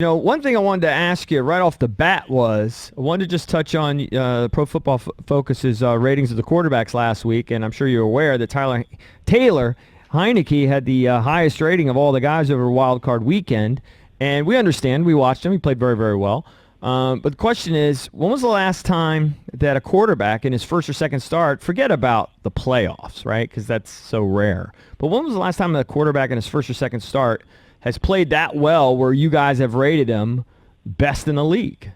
One thing I wanted to ask you right off the bat was I wanted to just touch on Pro Football Focus's ratings of the quarterbacks last week, and I'm sure you're aware that Taylor Heinicke had the highest rating of all the guys over Wild Card Weekend, and we understand. We watched him. He played very, very well. But the question is, when was the last time that a quarterback in his first or second start, forget about the playoffs, right, because that's so rare, but when was the last time a quarterback in his first or second start has played that well where you guys have rated him best in the league?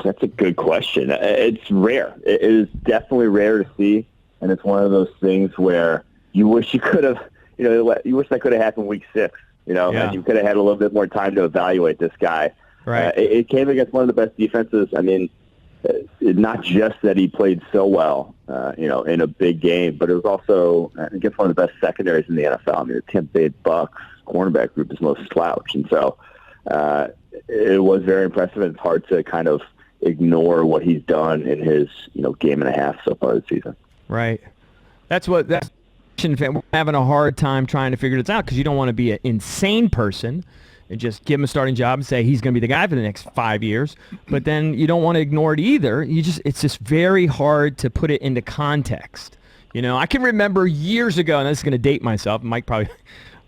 That's a good question. It's rare. It is definitely rare to see, and it's one of those things where you wish you could have, you wish that could have happened week 6, and you could have had a little bit more time to evaluate this guy. Right. It came against one of the best defenses. I mean, not just that he played so well, in a big game, but it was also against one of the best secondaries in the NFL. I mean, the Tampa Bay Bucks cornerback group is most slouch, and so it was very impressive. And it's hard to kind of ignore what he's done in his game and a half so far this season. Right. That's we're having a hard time trying to figure this out because you don't want to be an insane person and just give him a starting job and say he's going to be the guy for the next 5 years. But then you don't want to ignore it either. It's just very hard to put it into context. I can remember years ago, and this is going to date myself. Mike probably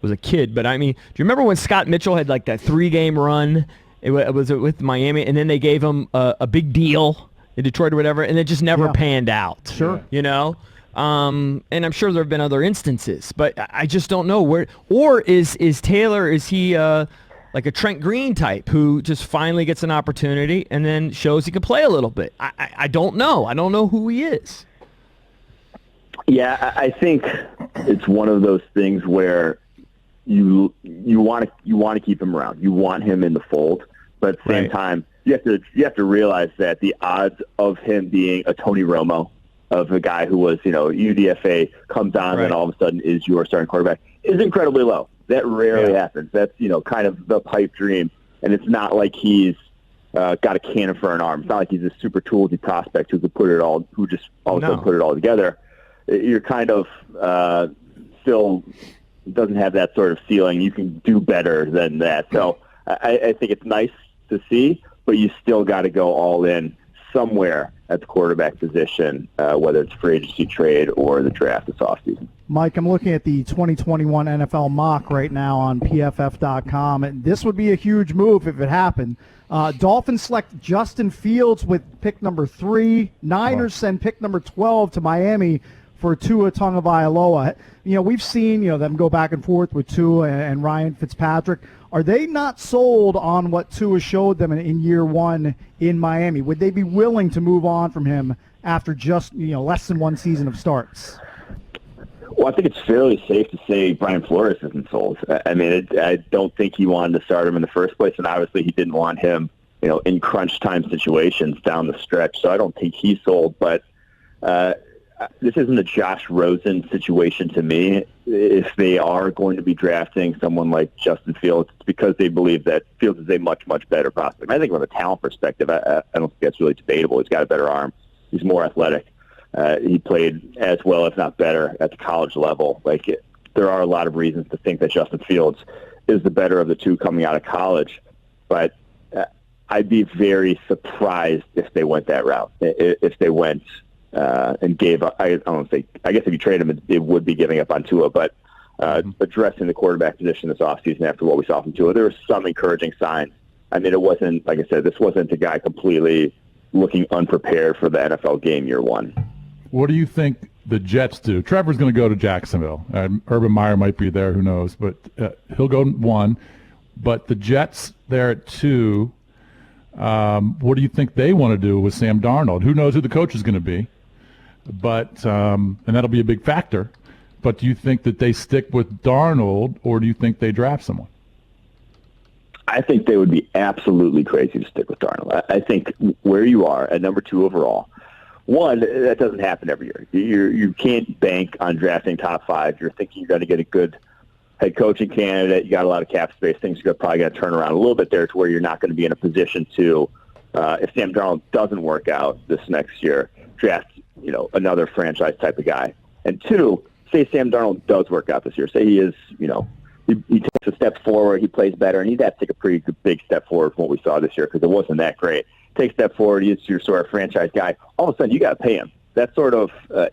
was a kid, but I mean, do you remember when Scott Mitchell had like that 3-game run? It was with Miami, and then they gave him a big deal in Detroit or whatever, and it just never panned out. Sure. And I'm sure there have been other instances, but I just don't know where. Or is Taylor, is he like a Trent Green type who just finally gets an opportunity and then shows he can play a little bit? I don't know. I don't know who he is. Yeah, I think it's one of those things where you want to keep him around. You want him in the fold, but at the same time, you have to realize that the odds of him being a Tony Romo, of a guy who was UDFA, comes on and all of a sudden is your starting quarterback, is incredibly low. That rarely happens. That's kind of the pipe dream, and it's not like he's got a cannon for an arm. It's not like he's a super toolsy prospect who just all of a sudden put it all together. You're kind of still doesn't have that sort of ceiling. You can do better than that. So I think it's nice to see, but you still got to go all in somewhere at the quarterback position, whether it's free agency, trade, or the draft this offseason. Mike, I'm looking at the 2021 NFL mock right now on PFF.com, and this would be a huge move if it happened. Dolphins select Justin Fields with pick number 3. Niners send pick number 12 to Miami for Tua Tagovailoa. We've seen them go back and forth with Tua and Ryan Fitzpatrick. Are they not sold on what Tua showed them in year 1 in Miami? Would they be willing to move on from him after just less than 1 season of starts? Well, I think it's fairly safe to say Brian Flores isn't sold. I mean, I don't think he wanted to start him in the first place, and obviously he didn't want him, in crunch time situations down the stretch. So I don't think he's sold. But this isn't a Josh Rosen situation to me. If they are going to be drafting someone like Justin Fields, it's because they believe that Fields is a much, much better prospect. I think from a talent perspective, I don't think that's really debatable. He's got a better arm. He's more athletic. He played as well, if not better, at the college level. There are a lot of reasons to think that Justin Fields is the better of the two coming out of college. But I'd be very surprised if they went that route. If they went and gave up, I guess if you trade him, it would be giving up on Tua. But addressing the quarterback position this offseason after what we saw from Tua, there were some encouraging signs. I mean, it wasn't, like I said, this wasn't a guy completely looking unprepared for the NFL game year 1. What do you think the Jets do? Trevor's going to go to Jacksonville. Urban Meyer might be there, who knows, but he'll go 1. But the Jets there at 2, what do you think they want to do with Sam Darnold? Who knows who the coach is going to be? But and that'll be a big factor. But do you think that they stick with Darnold, or do you think they draft someone? I think they would be absolutely crazy to stick with Darnold. I think where you are at number 2 overall, 1, that doesn't happen every year. You can't bank on drafting top 5. You're thinking you're going to get a good head coaching candidate. You got a lot of cap space. Things are probably going to turn around a little bit there to where you're not going to be in a position to, if Sam Darnold doesn't work out this next year, draft another franchise type of guy. And 2, say Sam Darnold does work out this year. Say he is, he a step forward, he plays better, and he'd have to take a pretty big step forward from what we saw this year because it wasn't that great. Take a step forward, he's your sort of franchise guy. All of a sudden, you got to pay him. That's sort of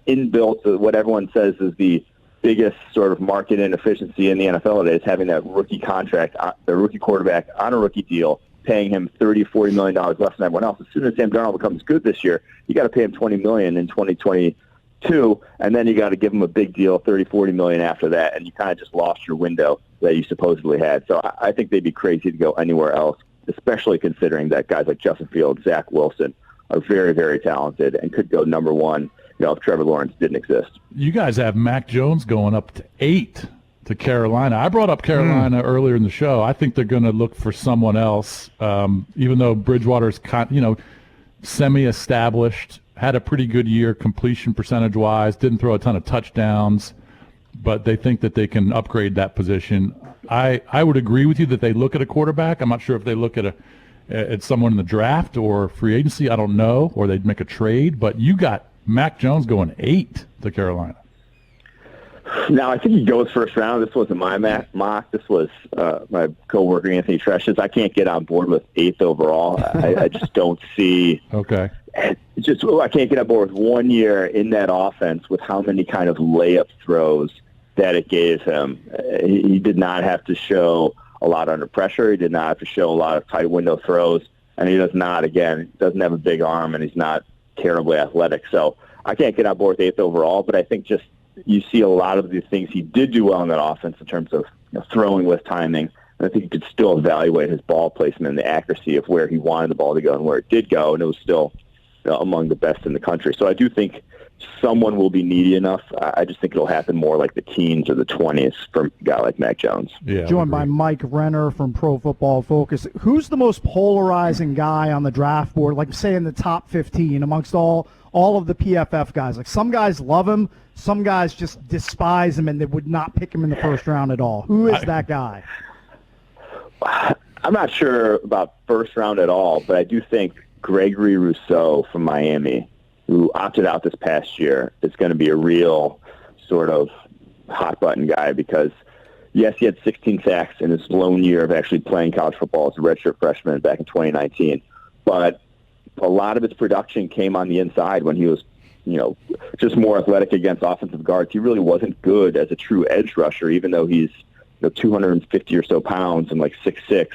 inbuilt, what everyone says is the biggest sort of market inefficiency in the NFL today is having that rookie contract, the rookie quarterback on a rookie deal, paying him $30, $40 million less than everyone else. As soon as Sam Darnold becomes good this year, you got to pay him $20 million in 2022, and then you got to give him a big deal, $30, $40 million after that, and you kind of just lost your window that you supposedly had. So I think they'd be crazy to go anywhere else, especially considering that guys like Justin Fields, Zach Wilson are very, very talented and could go number one, if Trevor Lawrence didn't exist. You guys have Mac Jones going up to 8 to Carolina. I brought up Carolina earlier in the show. I think they're going to look for someone else, even though Bridgewater's semi-established, had a pretty good year completion percentage-wise, didn't throw a ton of touchdowns, but they think that they can upgrade that position. I would agree with you that they look at a quarterback. I'm not sure if they look at someone in the draft or free agency. I don't know, or they'd make a trade, but you got Mac Jones going 8 to Carolina. Now, I think he goes first round. This wasn't my mock. This was my coworker Anthony Tresh's. I can't get on board with 8th overall. I just don't see. Okay. I can't get on board with 1 year in that offense with how many kind of layup throws that it gave him. He did not have to show a lot under pressure. He did not have to show a lot of tight window throws, and he doesn't have a big arm, and he's not terribly athletic. So I can't get on board with 8th overall, but I think just you see a lot of the things he did do well in that offense in terms of throwing with timing, and I think you could still evaluate his ball placement and the accuracy of where he wanted the ball to go and where it did go, and it was still among the best in the country. So I do think someone will be needy enough. I just think it'll happen more like the teens or the 20s for a guy like Mac Jones. Yeah, joined by Mike Renner from Pro Football Focus. Who's the most polarizing guy on the draft board, like say in the top 15 amongst all of the PFF guys? Like some guys love him, some guys just despise him and they would not pick him in the first round at all. Who is that guy? I'm not sure about first round at all, but I do think Gregory Rousseau from Miami, who opted out this past year, is going to be a real sort of hot-button guy because, yes, he had 16 sacks in his lone year of actually playing college football as a redshirt freshman back in 2019. But a lot of his production came on the inside when he was, just more athletic against offensive guards. He really wasn't good as a true edge rusher, even though he's 250 or so pounds and like 6'6".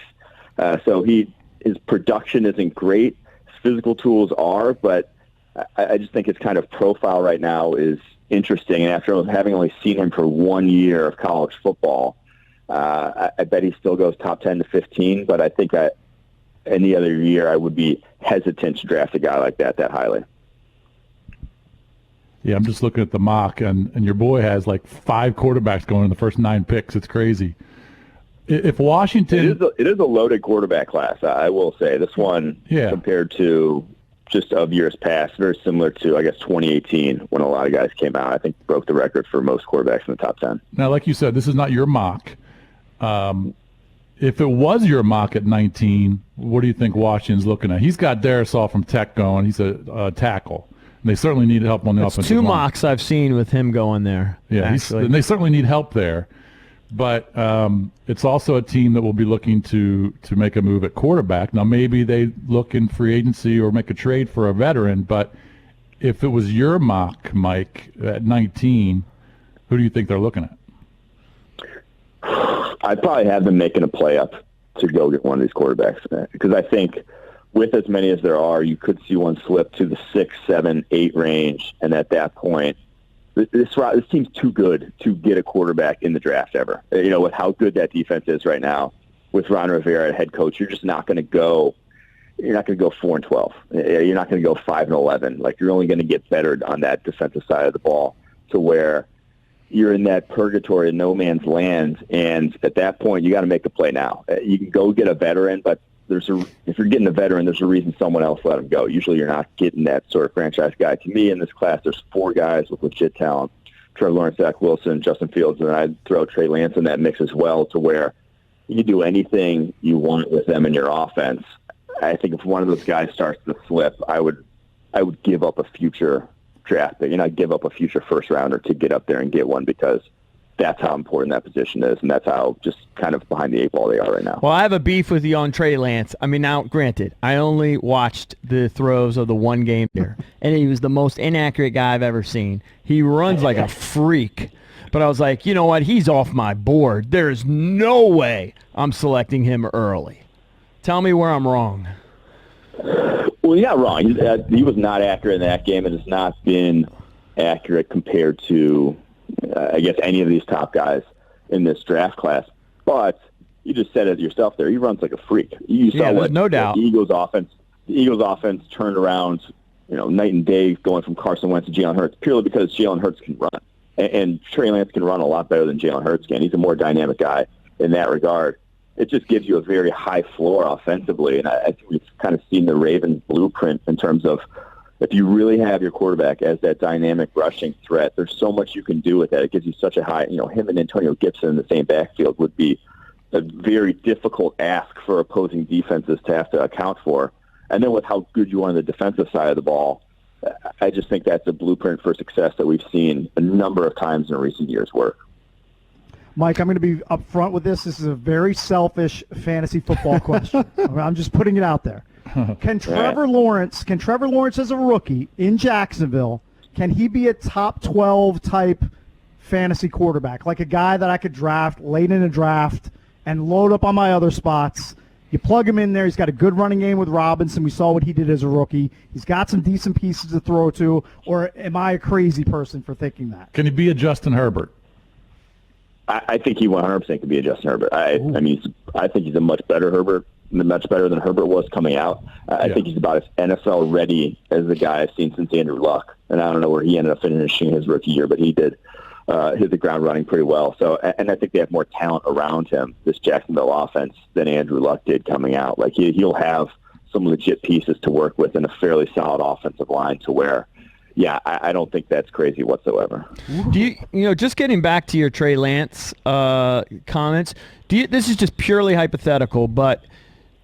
So his production isn't great. His physical tools are, but I just think his kind of profile right now is interesting. And after having only seen him for 1 year of college football, I bet he still goes top 10 to 15. But I think that any other year I would be hesitant to draft a guy like that highly. Yeah, I'm just looking at the mock, and your boy has like 5 quarterbacks going in the first 9 picks. It's crazy. If Washington... It is a loaded quarterback class, I will say. This one, compared to just of years past, very similar to, I guess, 2018 when a lot of guys came out. I think broke the record for most quarterbacks in the top 10. Now, like you said, this is not your mock. If it was your mock at 19, what do you think Washington's looking at? He's got Darisaw from Tech going. He's a tackle. And they certainly need help on the offensive line. 2 mocks I've seen with him going there. Yeah, and they certainly need help there. But it's also a team that will be looking to make a move at quarterback. Now, maybe they look in free agency or make a trade for a veteran, but if it was your mock, Mike, at 19, who do you think they're looking at? I'd probably have them making a play up to go get one of these quarterbacks because I think with as many as there are, you could see one slip to the 6, 7, 8 range, and at that point, this team's too good to get a quarterback in the draft ever. With how good that defense is right now, with Ron Rivera, head coach, you're just not going to go. You're not going to go 4-12. You're not going to go 5-11. Like you're only going to get better on that defensive side of the ball, to where you're in that purgatory, no man's land, and at that point, you got to make a play now. You can go get a veteran, but if you're getting a veteran, there's a reason someone else let him go. Usually you're not getting that sort of franchise guy. To me, in this class, there's 4 guys with legit talent: Trevor Lawrence, Zach Wilson, Justin Fields, and then I'd throw Trey Lance in that mix as well, to where you can do anything you want with them in your offense. I think if one of those guys starts to slip, I would give up a future draft pick. I'd give up a future first rounder to get up there and get one, because that's how important that position is, and that's how just kind of behind the eight ball they are right now. Well, I have a beef with you on Trey Lance. I mean, now, granted, I only watched the throws of the one game there, and he was the most inaccurate guy I've ever seen. He runs like a freak. But I was like, you know what? He's off my board. There's no way I'm selecting him early. Tell me where I'm wrong. Well, you're not wrong. He was not accurate in that game, and has not been accurate compared to, I guess, any of these top guys in this draft class. But you just said it yourself there. He runs like a freak. You saw what no doubt. The Eagles offense turned around, night and day, going from Carson Wentz to Jalen Hurts, purely because Jalen Hurts can run. And Trey Lance can run a lot better than Jalen Hurts can. He's a more dynamic guy in that regard. It just gives you a very high floor offensively, and I think we've kind of seen the Ravens blueprint in terms of if you really have your quarterback as that dynamic rushing threat, there's so much you can do with that. It gives you such a high, him and Antonio Gibson in the same backfield would be a very difficult ask for opposing defenses to have to account for. And then with how good you are on the defensive side of the ball, I just think that's a blueprint for success that we've seen a number of times in recent years' work. Mike, I'm going to be upfront with this. This is a very selfish fantasy football question. I'm just putting it out there. Can Trevor Lawrence as a rookie in Jacksonville, can he be a top 12 type fantasy quarterback, like a guy that I could draft late in a draft and load up on my other spots? You plug him in there. He's got a good running game with Robinson. We saw what he did as a rookie. He's got some decent pieces to throw to. Or am I a crazy person for thinking that? Can he be a Justin Herbert? I think he 100% could be a Justin Herbert. I think he's a much better than Herbert was coming out. I think he's about as NFL ready as the guy I've seen since Andrew Luck. And I don't know where he ended up finishing his rookie year, but he did hit the ground running pretty well. So, and I think they have more talent around him, this Jacksonville offense, than Andrew Luck did coming out. Like he'll have some legit pieces to work with and a fairly solid offensive line to where, I don't think that's crazy whatsoever. Do you just getting back to your Trey Lance comments? This is just purely hypothetical, but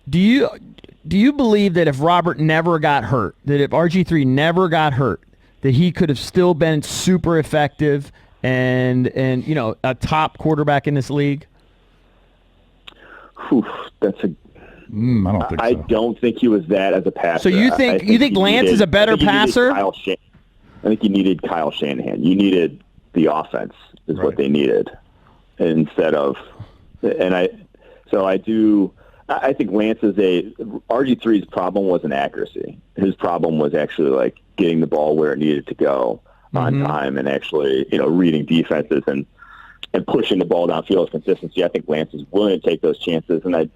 do you believe that if Robert never got hurt, that if RG3 never got hurt, that he could have still been super effective and a top quarterback in this league? That's a. I don't think so. I don't think he was that as a passer. So you think Lance is a better passer? I think you needed Kyle Shanahan. You needed the offense is what they needed instead of, I think Lance is RG3's problem wasn't accuracy. His problem was actually like getting the ball where it needed to go on time and actually, reading defenses and pushing the ball downfield with consistency. I think Lance is willing to take those chances, and I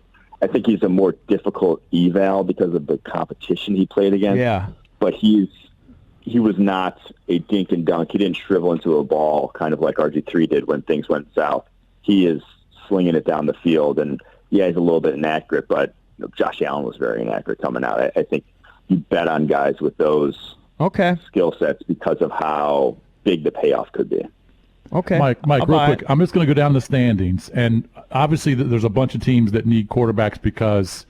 think he's a more difficult eval because of the competition he played against. Yeah. But he was not a dink and dunk. He didn't shrivel into a ball kind of like RG3 did when things went south. He is slinging it down the field, and he's a little bit inaccurate, but Josh Allen was very inaccurate coming out. I think you bet on guys with those skill sets because of how big the payoff could be. Okay. Mike, real quick, I'm just going to go down the standings, and obviously there's a bunch of teams that need quarterbacks because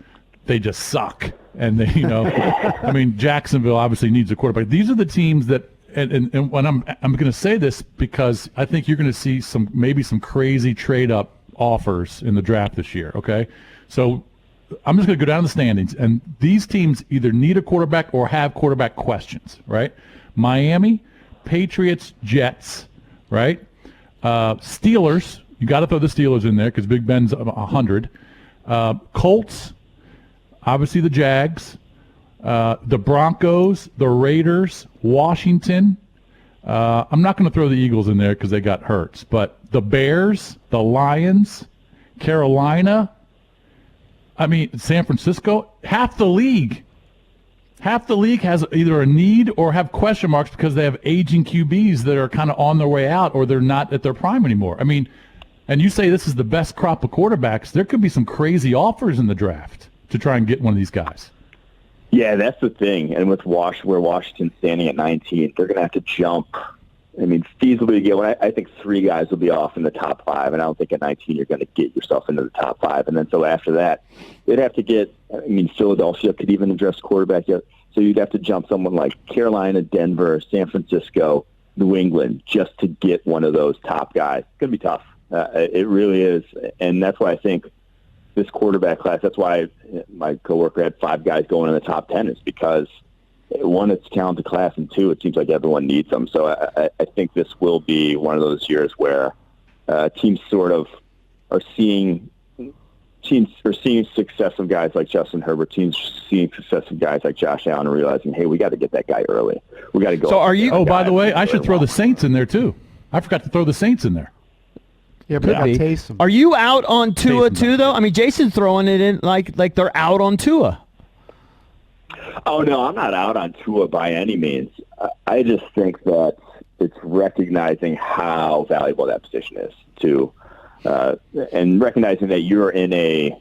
they just suck. And they, Jacksonville obviously needs a quarterback. These are the teams that, and when I'm going to say this because I think you're going to see maybe some crazy trade up offers in the draft this year. Okay, so I'm just going to go down the standings, and these teams either need a quarterback or have quarterback questions. Right? Miami, Patriots, Jets. Right? Steelers. You got to throw the Steelers in there because Big Ben's 100. Colts. Obviously, the Jags, the Broncos, the Raiders, Washington. I'm not going to throw the Eagles in there because they got hurt. But the Bears, the Lions, Carolina, San Francisco, half the league has either a need or have question marks because they have aging QBs that are kind of on their way out or they're not at their prime anymore. And you say this is the best crop of quarterbacks. There could be some crazy offers in the draft to try and get one of these guys. Yeah, that's the thing. And with where Washington's standing at 19, they're going to have to jump. Feasibly get one. I think 3 guys will be off in the top 5, and I don't think at 19 you're going to get yourself into the top 5. And then so after that, they'd have to get. Philadelphia could even address quarterback yet. So you'd have to jump someone like Carolina, Denver, San Francisco, New England just to get one of those top guys. It's going to be tough. It really is. And that's why I think this quarterback class, that's why my coworker had 5 guys going in the top 10, is because, one, it's a talented class, and 2, it seems like everyone needs them. So I think this will be one of those years where teams sort of are seeing success of guys like Justin Herbert, teams seeing success of guys like Josh Allen, and realizing, hey, we got to get that guy early. We got to go. So are you? Oh, by the way, I should throw the Saints in there too. I forgot to throw the Saints in there. Yeah, but Taysom. Are you out on Tua Taysom's too, out. though? I mean, Jason's throwing it in like they're out on Tua. Oh, no, I'm not out on Tua by any means. I just think that it's recognizing how valuable that position is to, and recognizing that you're in a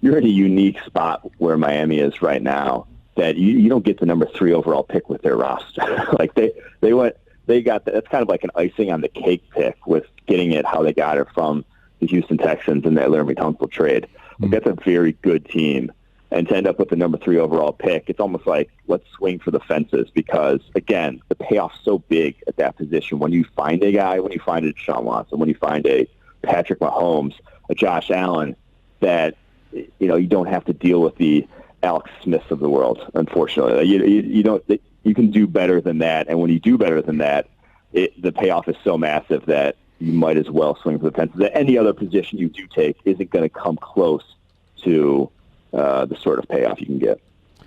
unique spot where Miami is right now, that you don't get the number 3 overall pick with their roster. Like they got that's kind of like an icing on the cake pick with getting it how they got it from the Houston Texans in that Laramie Tunsil trade. Like, that's a very good team. And to end up with the number 3 overall pick, it's almost like, let's swing for the fences, because, again, the payoff's so big at that position. When you find a guy, when you find a Deshaun Watson, when you find a Patrick Mahomes, a Josh Allen, that, you don't have to deal with the Alex Smiths of the world, unfortunately. You can do better than that, and when you do better than that, the payoff is so massive that you might as well swing for the fences. Any other position you do take isn't going to come close to the sort of payoff you can get.